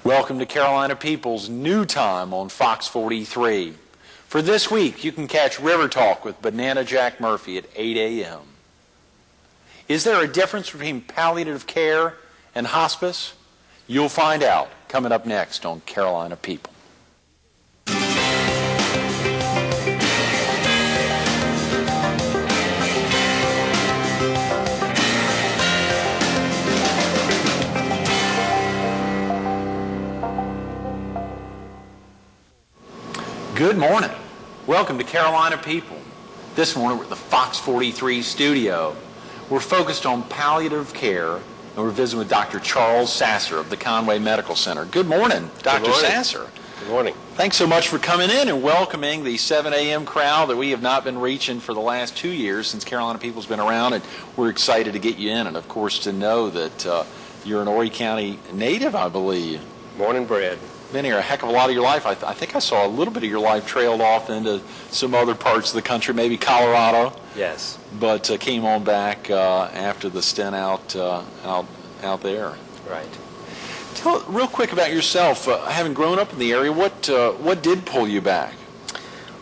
Welcome to Carolina People's New Time on Fox 43. For this week, you can catch River Talk with Banana Jack Murphy at 8 a.m. Is there a difference between palliative care and hospice? You'll find out coming up next on Carolina People. Good morning. Welcome to Carolina People. This morning we're at the Fox 43 studio. We're focused on palliative care, and we're visiting with Dr. Charles Sasser of the Conway Medical Center. Good morning, Dr. Sasser. Good morning. Thanks so much for coming in and welcoming the 7 a.m. crowd that we have not been reaching for the last 2 years since Carolina People's been around, and we're excited to get you in, and of course to know that you're an Horry County native, I believe. Born and bred. Been here a heck of a lot of your life. I think I saw a little bit of your life trailed off into some other parts of the country, maybe Colorado. Yes. But came on back after the stint out there. Right. Tell real quick about yourself. Having grown up in the area, what did pull you back?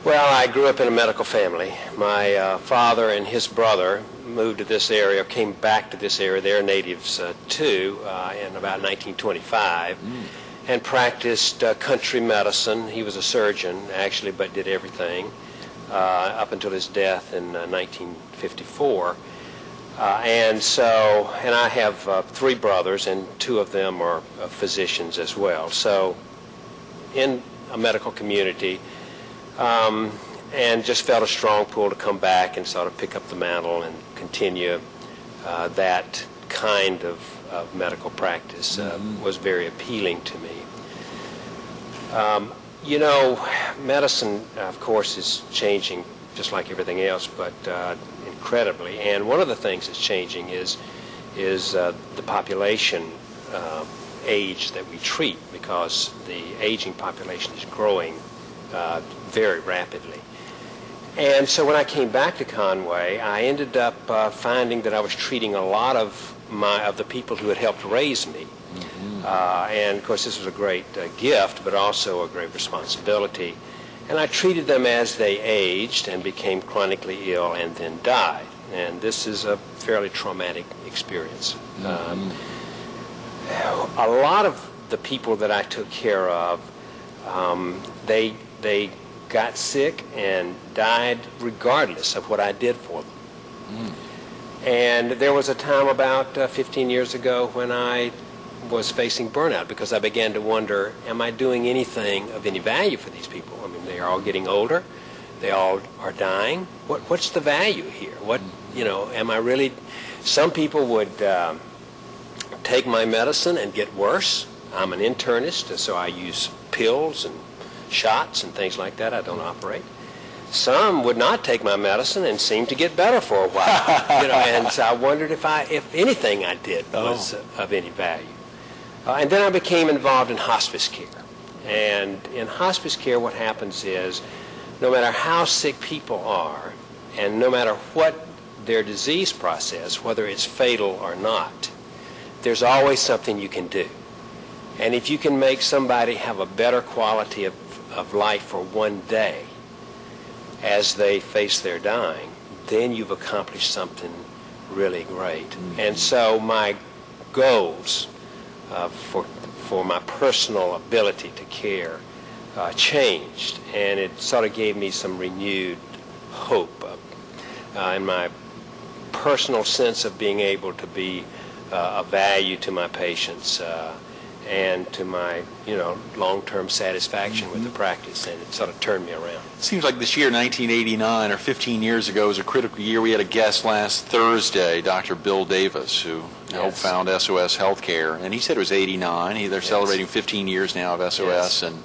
Well, I grew up in a medical family. My father and his brother moved to this area, came back to this area. They're natives too, in about 1925. And practiced country medicine. He was a surgeon, actually, but did everything up until his death in 1954. And I have 3 brothers, and 2 of them are physicians as well. So in a medical community, and just felt a strong pull to come back and sort of pick up the mantle and continue that kind of medical practice. Was very appealing to me. Medicine, of course, is changing just like everything else, but incredibly. And one of the things that's changing is the population age that we treat, because the aging population is growing very rapidly. And so when I came back to Conway, I ended up finding that I was treating a lot of the people who had helped raise me. And of course this was a great gift, but also a great responsibility. And I treated them as they aged and became chronically ill and then died. And this is a fairly traumatic experience. A lot of the people that I took care of, they got sick and died regardless of what I did for them. And there was a time about 15 years ago when I was facing burnout, because I began to wonder, am I doing anything of any value for these people? I mean, they are all getting older. They all are dying. What's the value here? Am I really... Some people would take my medicine and get worse. I'm an internist, so I use pills and shots and things like that. I don't operate. Some would not take my medicine and seem to get better for a while. And so I wondered if anything I did was of any value. And then I became involved in hospice care. And in hospice care, what happens is, no matter how sick people are, and no matter what their disease process, whether it's fatal or not, there's always something you can do. And if you can make somebody have a better quality of life for one day as they face their dying, then you've accomplished something really great. And so my goals for my personal ability to care changed, and it sort of gave me some renewed hope in my personal sense of being able to be of value to my patients and to my long-term satisfaction with the practice, and it sort of turned me around. It seems like this year, 1989, or 15 years ago, was a critical year. We had a guest last Thursday, Dr. Bill Davis, who helped found SOS Healthcare, and he said it was 89. They're celebrating 15 years now of SOS, and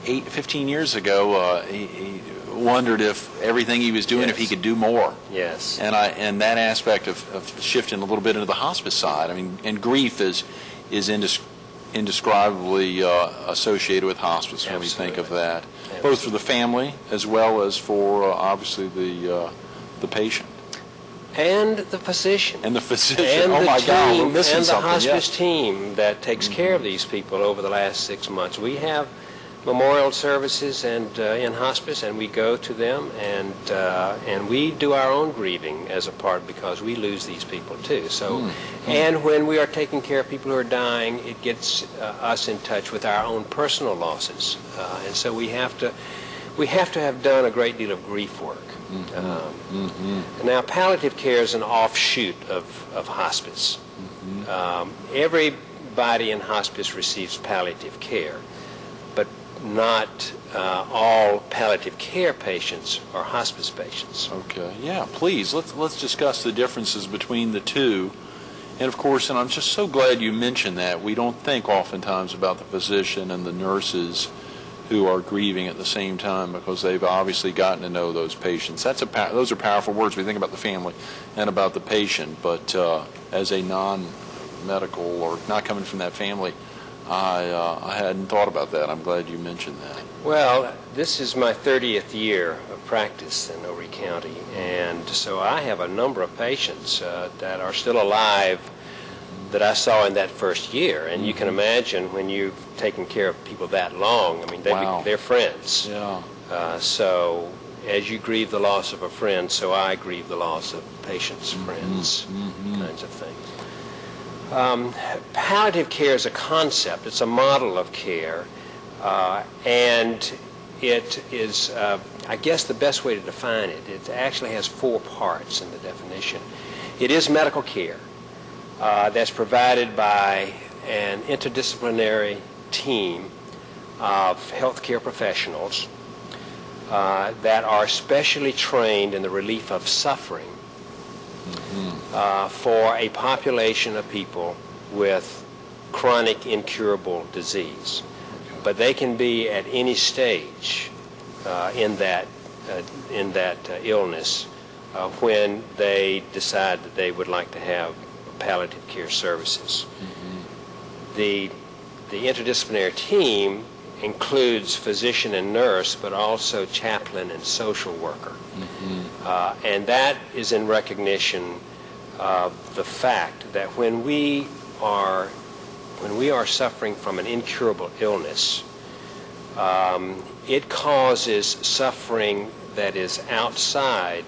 15 years ago, he wondered if everything he was doing, if he could do more. Yes. And that aspect of shifting a little bit into the hospice side. I mean, and grief is indescribably associated with hospice when we think of that, both for the family as well as for obviously the patient. And the physician. And the physician. And Oh the my God, we're team, missing and the something. hospice Yeah. team that takes care of these people over the last 6 months. We have memorial services and in hospice, and we go to them, and we do our own grieving as a part because we lose these people too. So, and when we are taking care of people who are dying, it gets us in touch with our own personal losses, and so we have to have done a great deal of grief work. Now, palliative care is an offshoot of hospice. Everybody in hospice receives palliative care, but not all palliative care patients are hospice patients. Okay. Yeah. Please let's discuss the differences between the two, and of course, and I'm just so glad you mentioned that. We don't think oftentimes about the physician and the nurses who are grieving at the same time because they've obviously gotten to know those patients. Those are powerful words. We think about the family and about the patient, but as a non-medical or not coming from that family, I hadn't thought about that. I'm glad you mentioned that. Well, this is my 30th year of practice in Horry County, and so I have a number of patients that are still alive that I saw in that first year. And you can imagine when you've taken care of people that long, I mean, they're friends. Yeah. So as you grieve the loss of a friend, so I grieve the loss of patients, friends, kinds of things. Palliative care is a concept. It's a model of care, and it is, I guess the best way to define it, it actually has 4 parts in the definition. It is medical care that's provided by an interdisciplinary team of healthcare professionals that are specially trained in the relief of suffering for a population of people with chronic incurable disease. But they can be at any stage in that illness when they decide that they would like to have palliative care services. The interdisciplinary team includes physician and nurse, but also chaplain and social worker. And that is in recognition of the fact that when we are suffering from an incurable illness, it causes suffering that is outside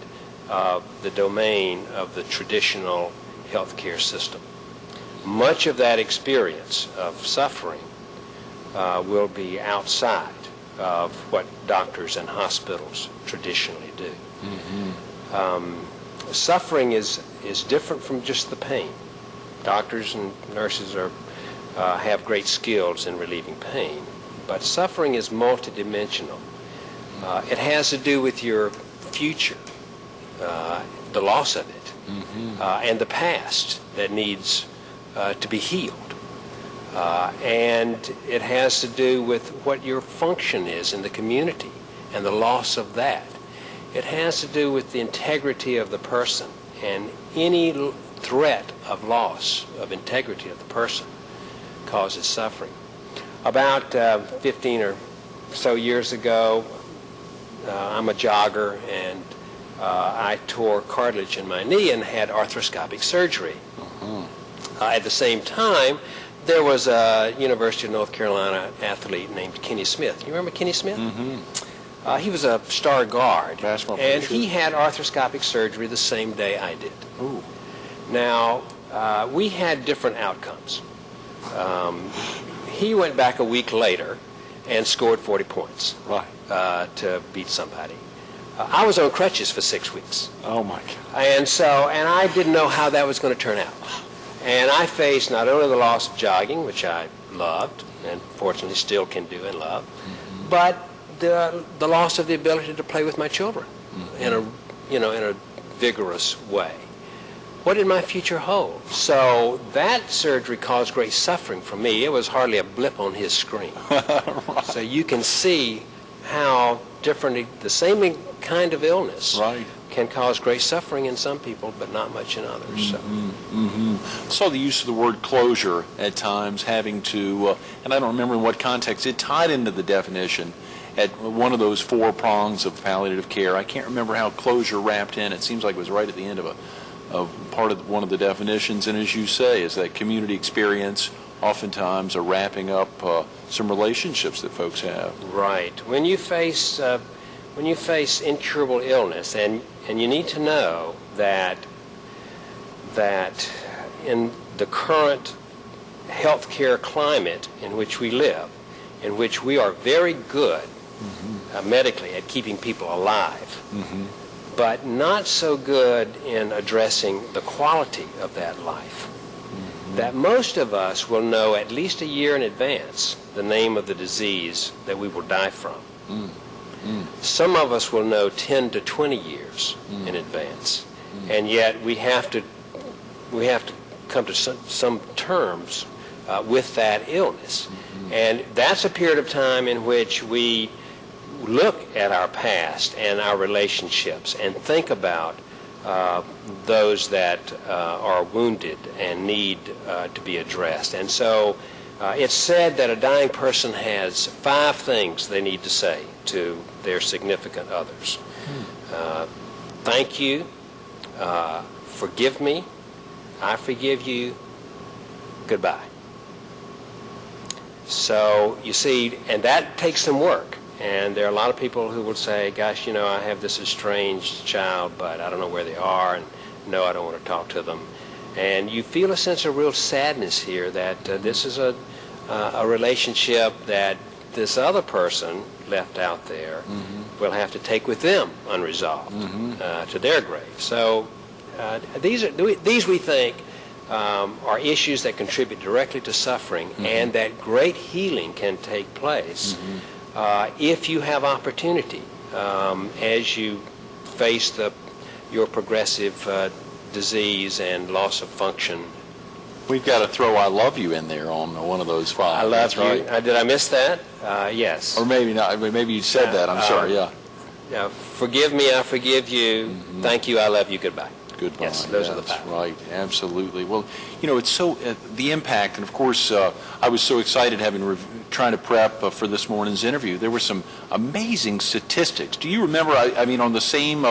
of the domain of the traditional healthcare system. Much of that experience of suffering will be outside of what doctors and hospitals traditionally do. Suffering is different from just the pain. Doctors and nurses have great skills in relieving pain, but suffering is multidimensional. It has to do with your future, the loss of it, and the past that needs to be healed. And it has to do with what your function is in the community and the loss of that. It has to do with the integrity of the person, and any threat of loss of integrity of the person causes suffering. About 15 or so years ago, I'm a jogger, and I tore cartilage in my knee and had arthroscopic surgery. At the same time, there was a University of North Carolina athlete named Kenny Smith. You remember Kenny Smith? He was a star guard, and he had arthroscopic surgery the same day I did. Ooh. Now, we had different outcomes. He went back a week later and scored 40 points to beat somebody. I was on crutches for 6 weeks. Oh, my God. And I didn't know how that was going to turn out. And I faced not only the loss of jogging, which I loved, and fortunately still can do and love, but the loss of the ability to play with my children in a vigorous way. What did my future hold? So that surgery caused great suffering for me. It was hardly a blip on his screen. So you can see how different the same kind of illness can cause great suffering in some people, but not much in others. So. I saw the use of the word closure at times, having to, and I don't remember in what context, it tied into the definition at one of those 4 prongs of palliative care. I can't remember how closure wrapped in. It seems like it was right at the end of part of one of the definitions, and as you say, is that community experience oftentimes are wrapping up some relationships that folks have. Right. When you face incurable illness, and you need to know that in the current healthcare climate in which we live, in which we are very good medically at keeping people alive, but not so good in addressing the quality of that life, that most of us will know at least a year in advance the name of the disease that we will die from. Some of us will know 10 to 20 years in advance, and yet we have to come to some terms with that illness. And that's a period of time in which we look at our past and our relationships and think about those that are wounded and need to be addressed. And so it's said that a dying person has 5 things they need to say to their significant others. Thank you, forgive me, I forgive you, goodbye. So you see, and that takes some work. And there are a lot of people who will say, gosh, I have this estranged child, but I don't know where they are, and no, I don't want to talk to them. And you feel a sense of real sadness here that this is a relationship that this other person left out there will have to take with them unresolved to their grave. So these we think are issues that contribute directly to suffering, and that great healing can take place if you have opportunity as you face your progressive disease and loss of function. We've got to throw "I love you" in there on one of those 5. I love That's you. right. Did I miss that? Yes. Or maybe not. Maybe you said that. I'm sorry. Yeah. Forgive me, I forgive you. Thank you, I love you, goodbye. Goodbye. Yes, those are the 5. That's right. Absolutely. Well, it's so the impact, and of course, I was so excited trying to prep for this morning's interview. There were some amazing statistics. Do you remember? On the same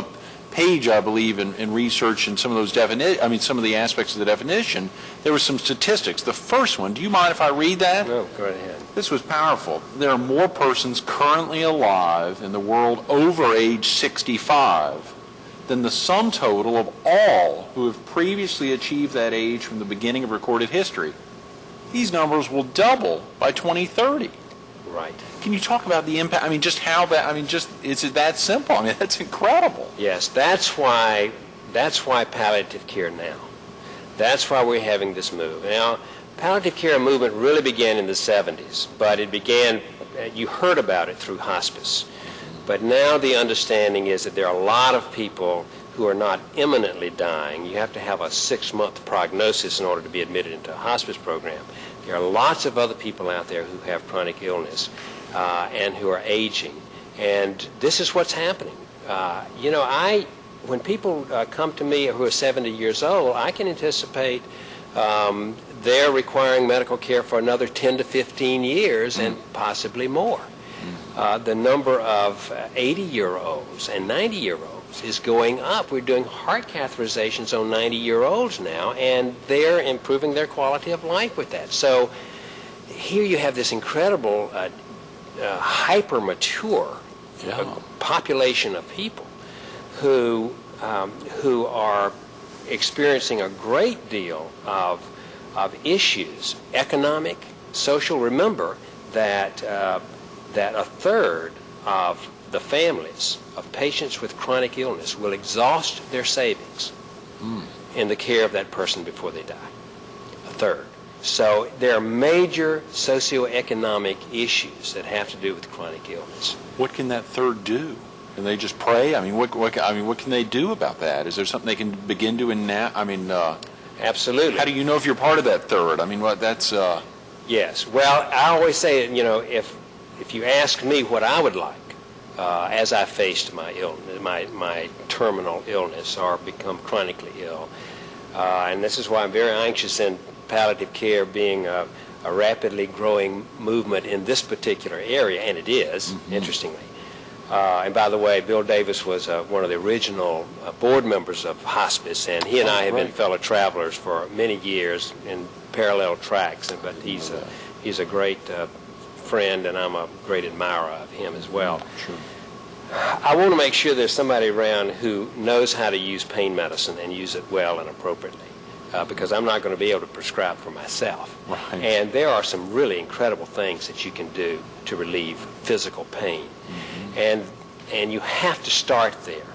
page, I believe, in research and some of those some of the aspects of the definition, there were some statistics. The first one. Do you mind if I read that? No, go ahead. This was powerful. There are more persons currently alive in the world over age 65 than the sum total of all who have previously achieved that age from the beginning of recorded history. These numbers will double by 2030. Right. Can you talk about the impact? Just how that, is it that simple? That's incredible. Yes, that's why palliative care now. That's why we're having this move. Now, palliative care movement really began in the 70s, but it began, you heard about it through hospice. But now the understanding is that there are a lot of people who are not imminently dying. You have to have a 6-month prognosis in order to be admitted into a hospice program. There are lots of other people out there who have chronic illness and who are aging. And this is what's happening. When people come to me who are 70 years old, I can anticipate they're requiring medical care for another 10 to 15 years and possibly more. The number of 80-year-olds and 90-year-olds is going up. We're doing heart catheterizations on 90-year-olds now, and they're improving their quality of life with that. So here you have this incredible hyper-mature population of people who are experiencing a great deal of issues, economic, social. Remember that a third of the families of patients with chronic illness will exhaust their savings in the care of that person before they die. A third. So there are major socioeconomic issues that have to do with chronic illness. What can that third do? Can they just pray? What can they do about that? Is there something they can begin doing now? Absolutely. How do you know if you're part of that third? That's... Yes. Well, I always say, if you ask me what I would like as I faced my illness, my terminal illness or become chronically ill, and this is why I'm very anxious in palliative care being a rapidly growing movement in this particular area, and it is, interestingly. And by the way, Bill Davis was one of the original board members of hospice, and he and I have been fellow travelers for many years in parallel tracks. But he's a great friend, and I'm a great admirer of him as well. Sure. I want to make sure there's somebody around who knows how to use pain medicine and use it well and appropriately, because I'm not going to be able to prescribe for myself. Right. And there are some really incredible things that you can do to relieve physical pain. And you have to start there.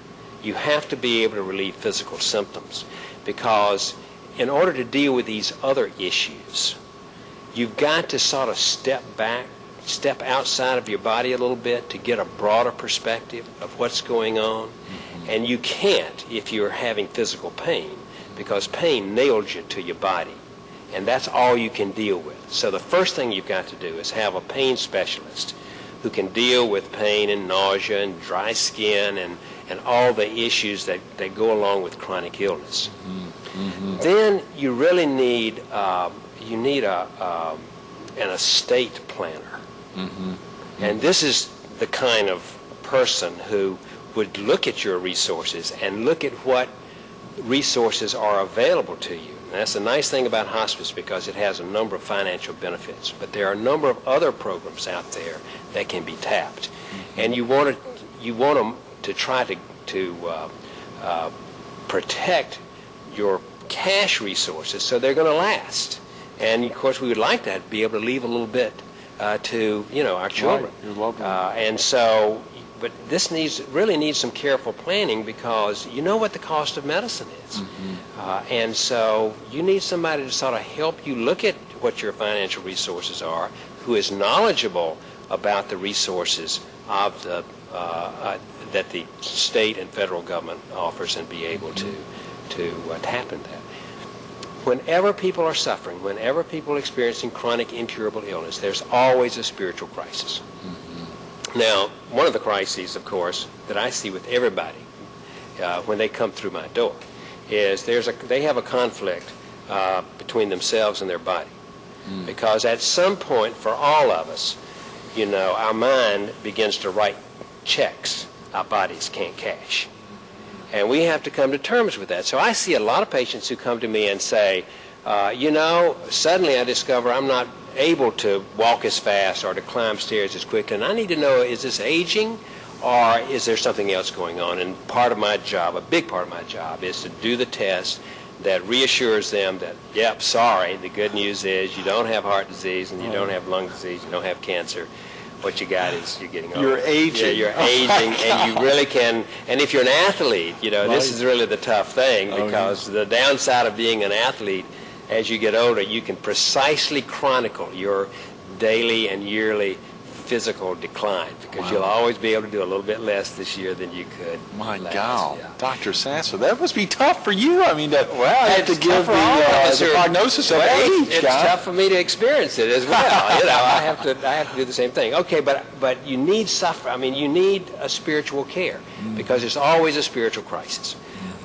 You have to be able to relieve physical symptoms, because in order to deal with these other issues, you've got to sort of step back, step outside of your body a little bit to get a broader perspective of what's going on. And you can't if you're having physical pain, because pain nails you to your body, and that's all you can deal with. So the first thing you've got to do is have a pain specialist who can deal with pain and nausea and dry skin and all the issues that go along with chronic illness. Then you really need an estate planner. And this is the kind of person who would look at your resources and look at what resources are available to you. And that's the nice thing about hospice, because it has a number of financial benefits. But there are a number of other programs out there that can be tapped. And you want them to try to protect your cash resources so they're going to last. And of course, we would like to be able to leave a little bit to our children. Right. Your loved one. And so, but this really needs some careful planning, because you know what the cost of medicine is. And so you need somebody to sort of help you look at what your financial resources are, who is knowledgeable about the resources of that the state and federal government offers, and be able to tap into that. Whenever people are suffering, whenever people are experiencing chronic incurable illness, there's always a spiritual crisis. Now, one of the crises, of course, that I see with everybody when they come through my door is they have a conflict between themselves and their body. Because at some point, for all of us, our mind begins to write checks our bodies can't cash. And we have to come to terms with that. So I see a lot of patients who come to me and say, suddenly I discover I'm not able to walk as fast or to climb stairs as quickly. And I need to know, is this aging, or is there something else going on? And part of my job, a big part of my job, is to do the test that reassures them that, yep, sorry, the good news is you don't have heart disease, and you don't have lung disease, you don't have cancer. What you got is you're getting old. You're aging. Yeah, you're aging, and you really can. And if you're an athlete, this is really the tough thing, because the downside of being an athlete, as you get older, you can precisely chronicle your daily and yearly physical decline, because you'll always be able to do a little bit less this year than you could My last. God, Yeah. Dr. Sasser, that must be tough for you. I mean, have to It's give tough for all of us the who are- prognosis of well, age, It's guy. tough for me to experience it as well. I have to do the same thing. Okay, but you need you need a spiritual care, because there's always a spiritual crisis.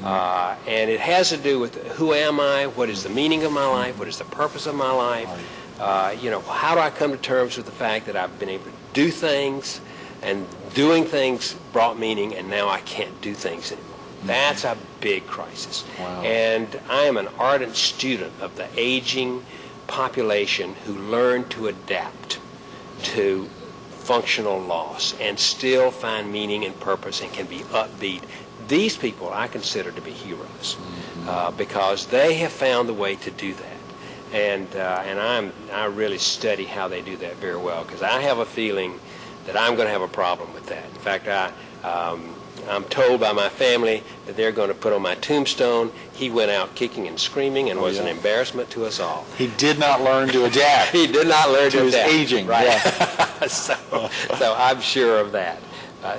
And it has to do with who am I, what is the meaning of my life, what is the purpose of my life, how do I come to terms with the fact that I've been able to do things, and doing things brought meaning, and now I can't do things anymore. That's a big crisis. Wow. And I am an ardent student of the aging population who learn to adapt to functional loss and still find meaning and purpose and can be upbeat. These people I consider to be heroes, because they have found the way to do that. And I really study how they do that very well, because I have a feeling that I'm going to have a problem with that. In fact, I'm told by my family that they're going to put on my tombstone, he went out kicking and screaming and was an embarrassment to us all. He did not learn to adapt. He did not learn to his adapt. aging. Right. Yeah. So I'm sure of that.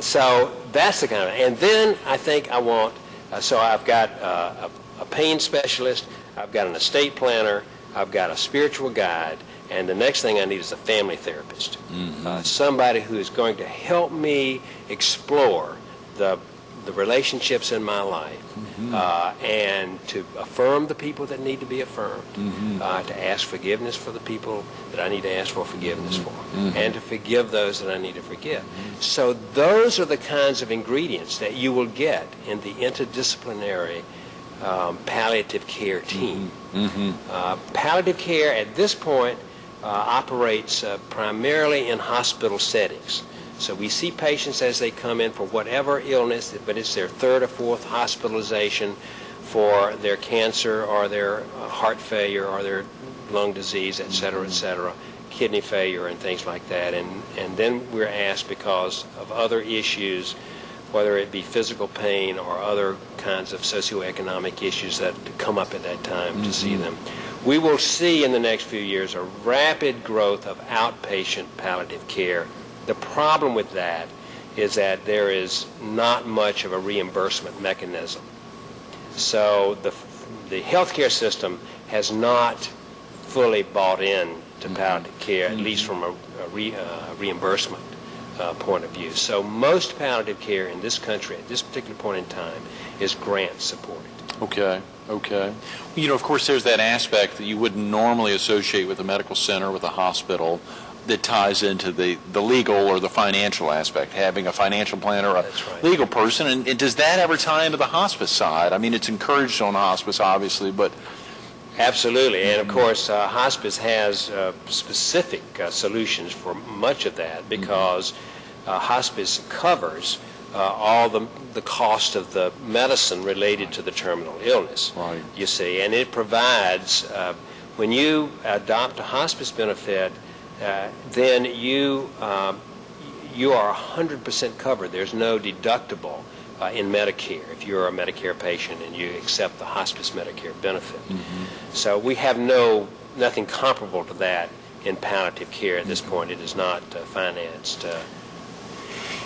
So that's the kind of, and then I think I want, so I've got a pain specialist, I've got an estate planner, I've got a spiritual guide, and the next thing I need is a family therapist. Somebody who is going to help me explore the the relationships in my life, and to affirm the people that need to be affirmed, to ask forgiveness for the people that I need to ask for forgiveness for, and to forgive those that I need to forgive. So those are the kinds of ingredients that you will get in the interdisciplinary palliative care team. Palliative care at this point operates primarily in hospital settings. So we see patients as they come in for whatever illness, but it's their third or fourth hospitalization for their cancer or their heart failure or their lung disease, et cetera, kidney failure and things like that. And then we're asked, because of other issues, whether it be physical pain or other kinds of socioeconomic issues that come up at that time, to see them. We will see in the next few years a rapid growth of outpatient palliative care. The problem with that is that there is not much of a reimbursement mechanism. So the healthcare system has not fully bought in to palliative care, at least from a reimbursement point of view. So most palliative care in this country at this particular point in time is grant supported. Okay. You know, of course, there's that aspect that you wouldn't normally associate with a medical center, with a hospital, that ties into the legal or the financial aspect, having a financial plan or a legal person. And does that ever tie into the hospice side? I mean, it's encouraged on hospice, obviously, but... Absolutely. And, of course, hospice has specific solutions for much of that, because hospice covers all the cost of the medicine related to the terminal illness, you see. And it provides, when you adopt a hospice benefit, then you are 100% covered. There's no deductible in Medicare if you're a Medicare patient and you accept the hospice Medicare benefit. So we have nothing comparable to that in palliative care at this point. It is not financed.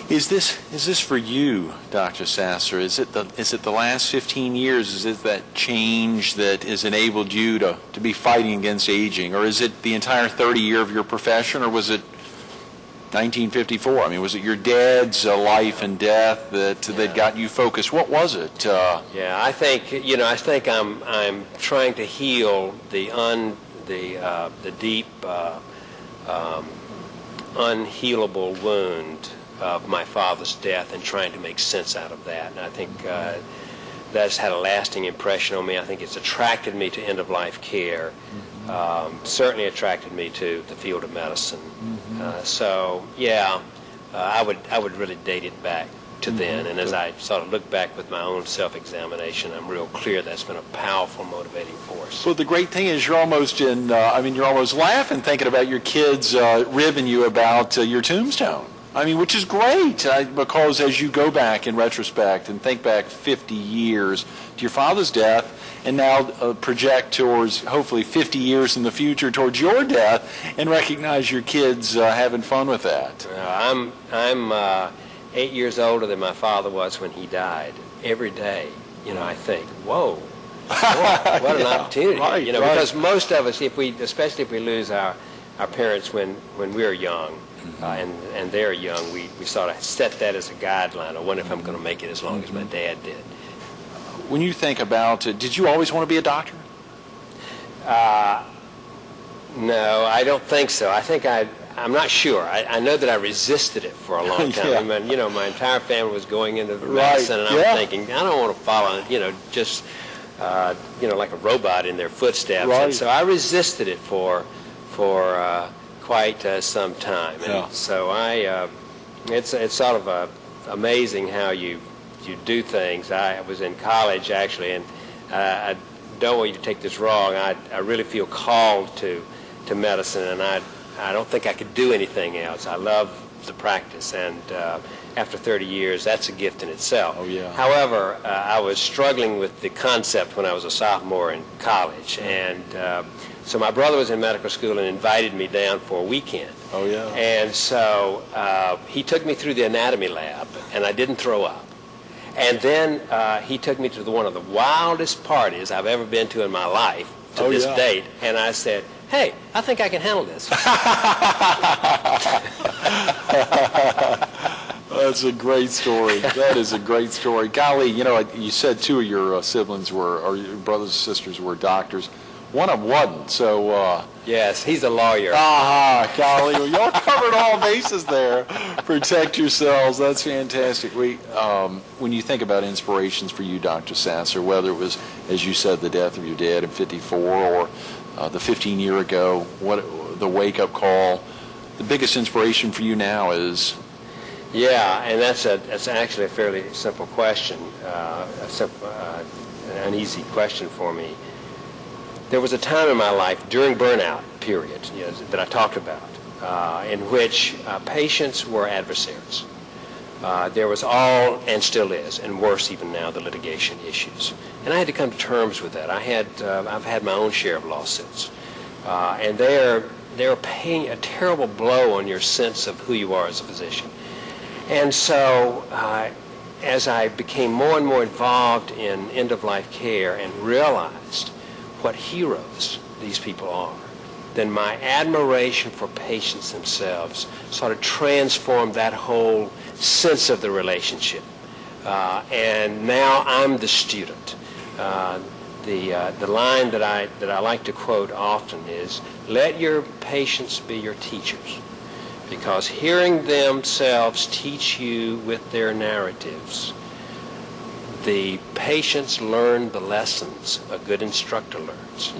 Is this for you, Dr. Sasser? Is it the last 15 years? Is it that change that has enabled you to be fighting against aging? Or is it the entire 30 year of your profession? Or was it 1954? I mean, was it your dad's life and death that got you focused? What was it? I think I'm trying to heal the deep unhealable wound of my father's death, and trying to make sense out of that. And I think that's had a lasting impression on me. I think it's attracted me to end-of-life care, certainly attracted me to the field of medicine. I would really date it back to then. And as I sort of look back with my own self-examination, I'm real clear that's been a powerful motivating force. Well, the great thing is you're almost you're almost laughing thinking about your kids ribbing you about your tombstone. I mean, which is great, because as you go back in retrospect and think back 50 years to your father's death, and now project towards hopefully 50 years in the future towards your death, and recognize your kids having fun with that. I'm 8 years older than my father was when he died. Every day, I think, whoa, what an opportunity. Because most of us, especially if we lose our parents when we're young, and they're young, we sort of set that as a guideline. I wonder if I'm going to make it as long as my dad did. When you think about it, did you always want to be a doctor? No, I don't think so. I think I'm not sure. I know that I resisted it for a long time. I mean, my entire family was going into the medicine, and I'm thinking, I don't want to follow, just, like a robot in their footsteps. Right. And so I resisted it for quite some time. And so it's sort of amazing how you do things. I was in college, actually, and I don't want you to take this wrong. I really feel called to medicine, and I don't think I could do anything else. I love the practice, and after 30 years, that's a gift in itself. Oh, yeah. However, I was struggling with the concept when I was a sophomore in college, and so my brother was in medical school and invited me down for a weekend. Oh, yeah. And so he took me through the anatomy lab, and I didn't throw up. And then he took me to one of the wildest parties I've ever been to in my life to this date, and I said, hey, I think I can handle this. That's a great story. That is a great story. Golly, you said two of your siblings or your brothers and sisters were doctors. One of them wasn't, so... Yes, he's a lawyer. Golly, y'all covered all bases there. Protect yourselves. That's fantastic. When you think about inspirations for you, Dr. Sasser, whether it was, as you said, the death of your dad in '54 or the 15-year ago, the wake-up call, the biggest inspiration for you now is... Yeah, and that's actually a fairly simple question, an easy question for me. There was a time in my life during burnout period that I talked about in which patients were adversaries. There was all, and still is, and worse even now, the litigation issues. And I had to come to terms with that. I've had my own share of lawsuits. And they're paying a terrible blow on your sense of who you are as a physician. And so as I became more and more involved in end-of-life care and realized what heroes these people are, then my admiration for patients themselves sort of transformed that whole sense of the relationship. And now I'm the student. The line that I like to quote often is, let your patients be your teachers, because hearing themselves teach you with their narratives, the patients learn the lessons a good instructor learns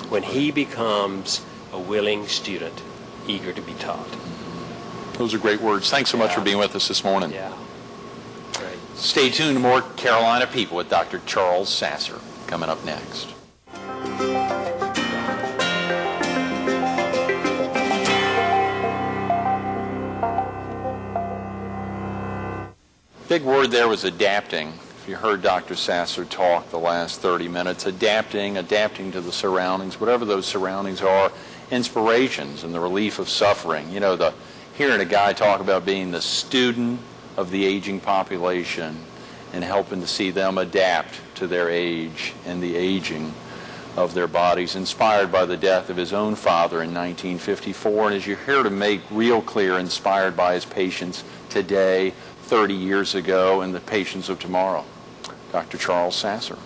when he becomes a willing student, eager to be taught. Those are great words. Thanks so much for being with us this morning. Yeah. Great. Stay tuned to more Carolina People with Dr. Charles Sasser coming up next. Big word there was adapting. If you heard Dr. Sasser talk the last 30 minutes, adapting to the surroundings, whatever those surroundings are, inspirations and the relief of suffering. Hearing a guy talk about being the student of the aging population and helping to see them adapt to their age and the aging of their bodies, inspired by the death of his own father in 1954, and as you hear him make real clear, inspired by his patients today, 30 years ago, and the patients of tomorrow. Dr. Charles Sasser.